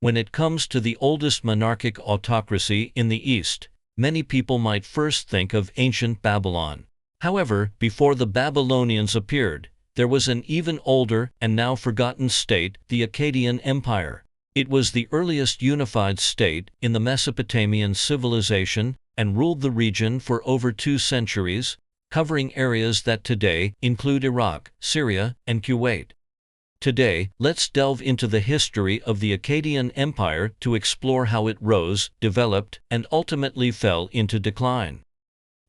When it comes to the oldest monarchic autocracy in the East, many people might first think of ancient Babylon. However, before the Babylonians appeared, there was an even older and now forgotten state, the Akkadian Empire. It was the earliest unified state in the Mesopotamian civilization and ruled the region for over 2 centuries, covering areas that today include Iraq, Syria, and Kuwait. Today, let's delve into the history of the Akkadian Empire to explore how it rose, developed, and ultimately fell into decline.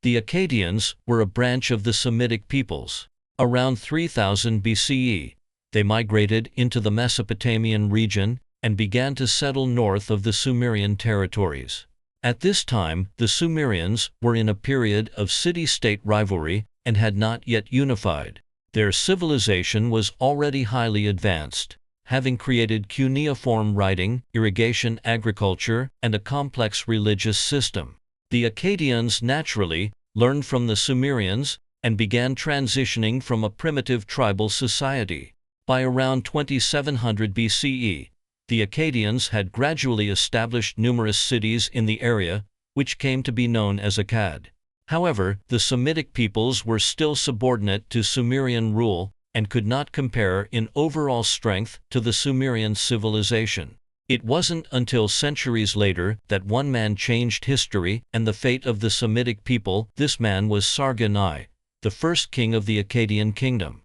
The Akkadians were a branch of the Semitic peoples. Around 3000 BCE, they migrated into the Mesopotamian region and began to settle north of the Sumerian territories. At this time, the Sumerians were in a period of city-state rivalry and had not yet unified. Their civilization was already highly advanced, having created cuneiform writing, irrigation, agriculture, and a complex religious system. The Akkadians naturally learned from the Sumerians and began transitioning from a primitive tribal society. By around 2700 BCE, the Akkadians had gradually established numerous cities in the area, which came to be known as Akkad. However, the Semitic peoples were still subordinate to Sumerian rule and could not compare in overall strength to the Sumerian civilization. It wasn't until centuries later that one man changed history and the fate of the Semitic people. This man was Sargon I, the first king of the Akkadian kingdom.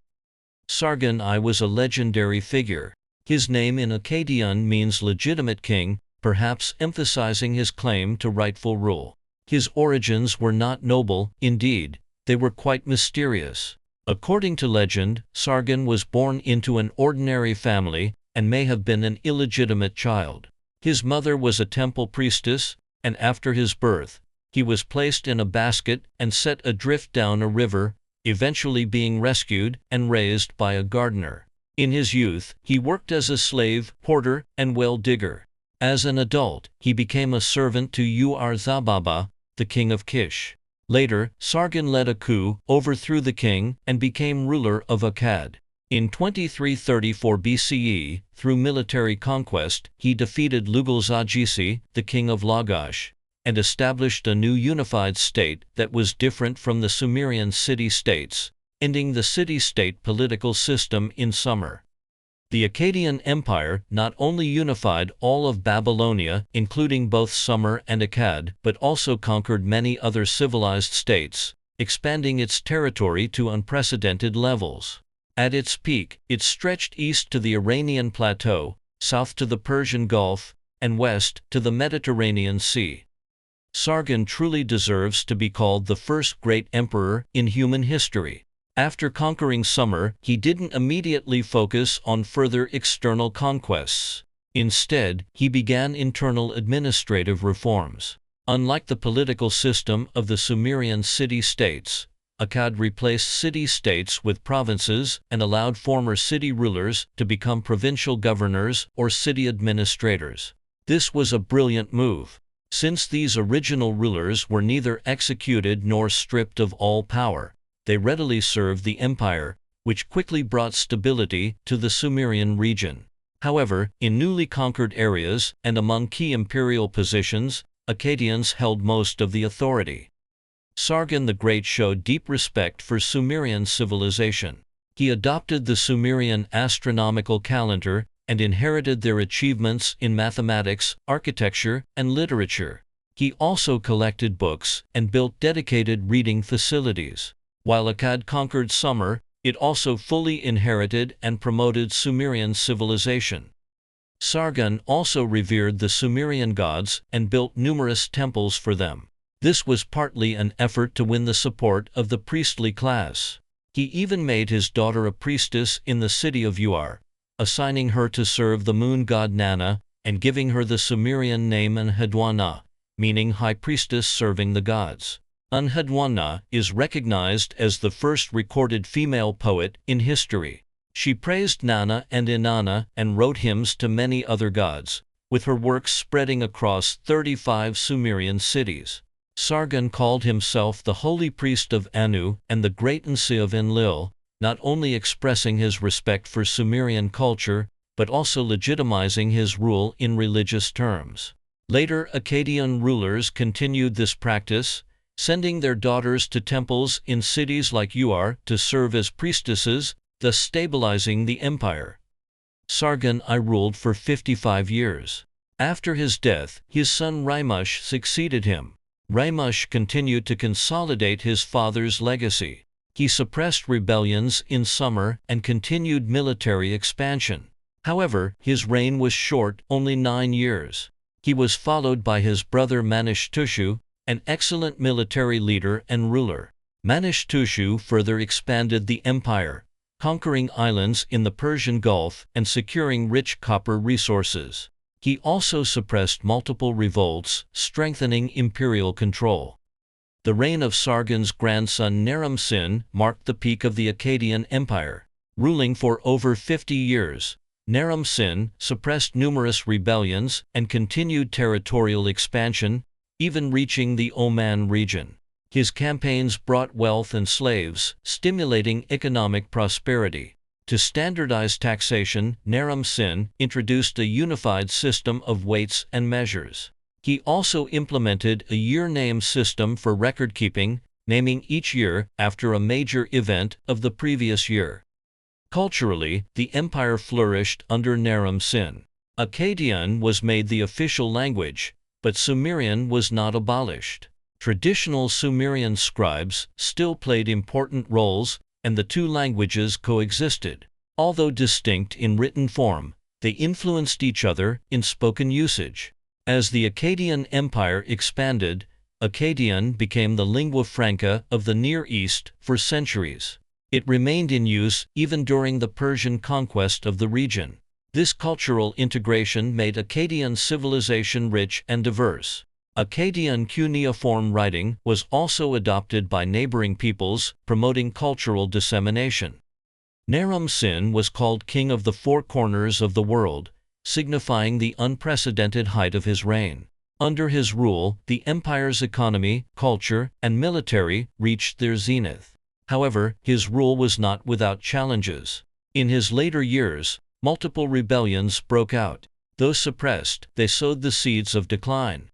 Sargon I was a legendary figure. His name in Akkadian means legitimate king, perhaps emphasizing his claim to rightful rule. His origins were not noble, indeed, they were quite mysterious. According to legend, Sargon was born into an ordinary family and may have been an illegitimate child. His mother was a temple priestess, and after his birth, he was placed in a basket and set adrift down a river, eventually being rescued and raised by a gardener. In his youth, he worked as a slave, porter, and well digger. As an adult, he became a servant to Ur-Zababa, the king of Kish. Later, Sargon led a coup, overthrew the king, and became ruler of Akkad. In 2334 BCE, through military conquest, he defeated Lugal-Zagisi, the king of Lagash, and established a new unified state that was different from the Sumerian city-states, ending the city-state political system in summer. The Akkadian Empire not only unified all of Babylonia, including both Sumer and Akkad, but also conquered many other civilized states, expanding its territory to unprecedented levels. At its peak, it stretched east to the Iranian plateau, south to the Persian Gulf, and west to the Mediterranean Sea. Sargon truly deserves to be called the first great emperor in human history. After conquering Sumer, he didn't immediately focus on further external conquests. Instead, he began internal administrative reforms. Unlike the political system of the Sumerian city-states, Akkad replaced city-states with provinces and allowed former city rulers to become provincial governors or city administrators. This was a brilliant move, since these original rulers were neither executed nor stripped of all power. They readily served the empire, which quickly brought stability to the Sumerian region. However, in newly conquered areas and among key imperial positions, Akkadians held most of the authority. Sargon the Great showed deep respect for Sumerian civilization. He adopted the Sumerian astronomical calendar and inherited their achievements in mathematics, architecture, and literature. He also collected books and built dedicated reading facilities. While Akkad conquered Sumer, it also fully inherited and promoted Sumerian civilization. Sargon also revered the Sumerian gods and built numerous temples for them. This was partly an effort to win the support of the priestly class. He even made his daughter a priestess in the city of Ur, assigning her to serve the moon god Nana and giving her the Sumerian name Enheduanna, meaning high priestess serving the gods. Enheduanna is recognized as the first recorded female poet in history. She praised Nana and Inanna and wrote hymns to many other gods, with her works spreading across 35 Sumerian cities. Sargon called himself the holy priest of Anu and the great Nsi of Enlil, not only expressing his respect for Sumerian culture, but also legitimizing his rule in religious terms. Later Akkadian rulers continued this practice, sending their daughters to temples in cities like Ur to serve as priestesses, thus stabilizing the empire. Sargon I ruled for 55 years. After his death, his son Rimush succeeded him. Rimush continued to consolidate his father's legacy. He suppressed rebellions in summer and continued military expansion. However, his reign was short, only 9 years. He was followed by his brother Manishtushu, an excellent military leader and ruler. Manishtushu further expanded the empire, conquering islands in the Persian Gulf and securing rich copper resources. He also suppressed multiple revolts, strengthening imperial control. The reign of Sargon's grandson Naram-Sin marked the peak of the Akkadian Empire. Ruling for over 50 years, Naram-Sin suppressed numerous rebellions and continued territorial expansion, even reaching the Oman region. His campaigns brought wealth and slaves, stimulating economic prosperity. To standardize taxation, Naram-Sin introduced a unified system of weights and measures. He also implemented a year-name system for record-keeping, naming each year after a major event of the previous year. Culturally, the empire flourished under Naram-Sin. Akkadian was made the official language, but Sumerian was not abolished. Traditional Sumerian scribes still played important roles, and the two languages coexisted. Although distinct in written form, they influenced each other in spoken usage. As the Akkadian Empire expanded, Akkadian became the lingua franca of the Near East for centuries. It remained in use even during the Persian conquest of the region. This cultural integration made Akkadian civilization rich and diverse. Akkadian cuneiform writing was also adopted by neighboring peoples, promoting cultural dissemination. Naram-Sin was called King of the Four Corners of the World, signifying the unprecedented height of his reign. Under his rule, the empire's economy, culture, and military reached their zenith. However, his rule was not without challenges. In his later years, multiple rebellions broke out. Though suppressed, they sowed the seeds of decline.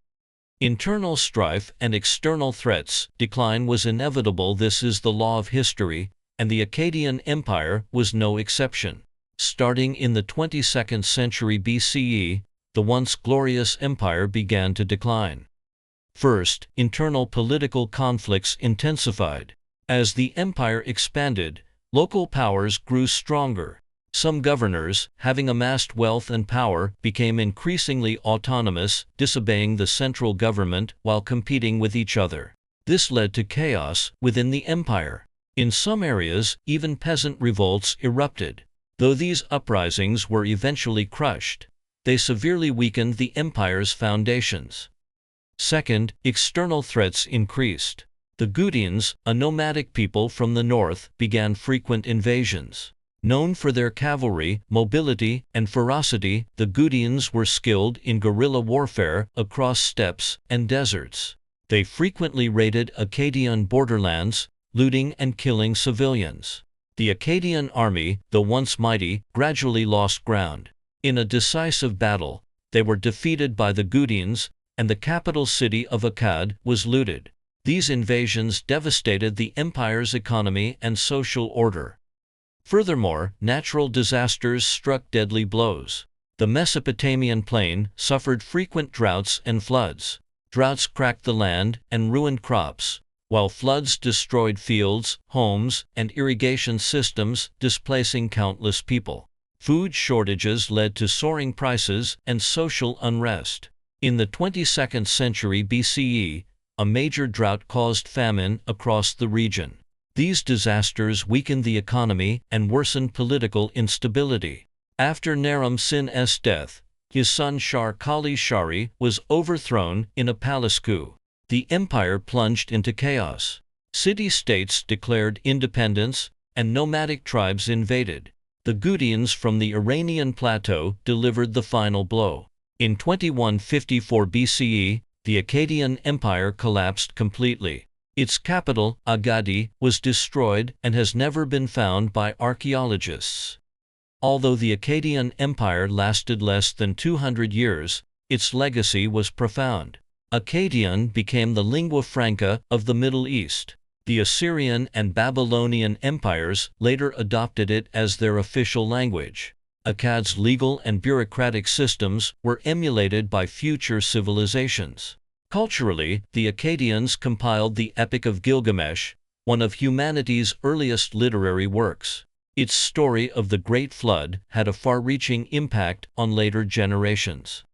Internal strife and external threats, decline was inevitable. This is the law of history, and the Akkadian Empire was no exception. Starting in the 22nd century BCE, the once glorious empire began to decline. First, internal political conflicts intensified. As the empire expanded, local powers grew stronger. Some governors, having amassed wealth and power, became increasingly autonomous, disobeying the central government while competing with each other. This led to chaos within the empire. In some areas, even peasant revolts erupted. Though these uprisings were eventually crushed, they severely weakened the empire's foundations. Second, external threats increased. The Gutians, a nomadic people from the north, began frequent invasions. Known for their cavalry, mobility, and ferocity, the Gutians were skilled in guerrilla warfare across steppes and deserts. They frequently raided Akkadian borderlands, looting and killing civilians. The Akkadian army, though once mighty, gradually lost ground. In a decisive battle, they were defeated by the Gutians, and the capital city of Akkad was looted. These invasions devastated the empire's economy and social order. Furthermore, natural disasters struck deadly blows. The Mesopotamian plain suffered frequent droughts and floods. Droughts cracked the land and ruined crops, while floods destroyed fields, homes, and irrigation systems, displacing countless people. Food shortages led to soaring prices and social unrest. In the 22nd century BCE, a major drought caused famine across the region. These disasters weakened the economy and worsened political instability. After Naram-Sin's death, his son Shar-Kali-Shari was overthrown in a palace coup. The empire plunged into chaos. City-states declared independence, and nomadic tribes invaded. The Gutians from the Iranian plateau delivered the final blow. In 2154 BCE, the Akkadian Empire collapsed completely. Its capital, Akkad, was destroyed and has never been found by archaeologists. Although the Akkadian Empire lasted less than 200 years, its legacy was profound. Akkadian became the lingua franca of the Middle East. The Assyrian and Babylonian empires later adopted it as their official language. Akkad's legal and bureaucratic systems were emulated by future civilizations. Culturally, the Akkadians compiled the Epic of Gilgamesh, one of humanity's earliest literary works. Its story of the Great Flood had a far-reaching impact on later generations.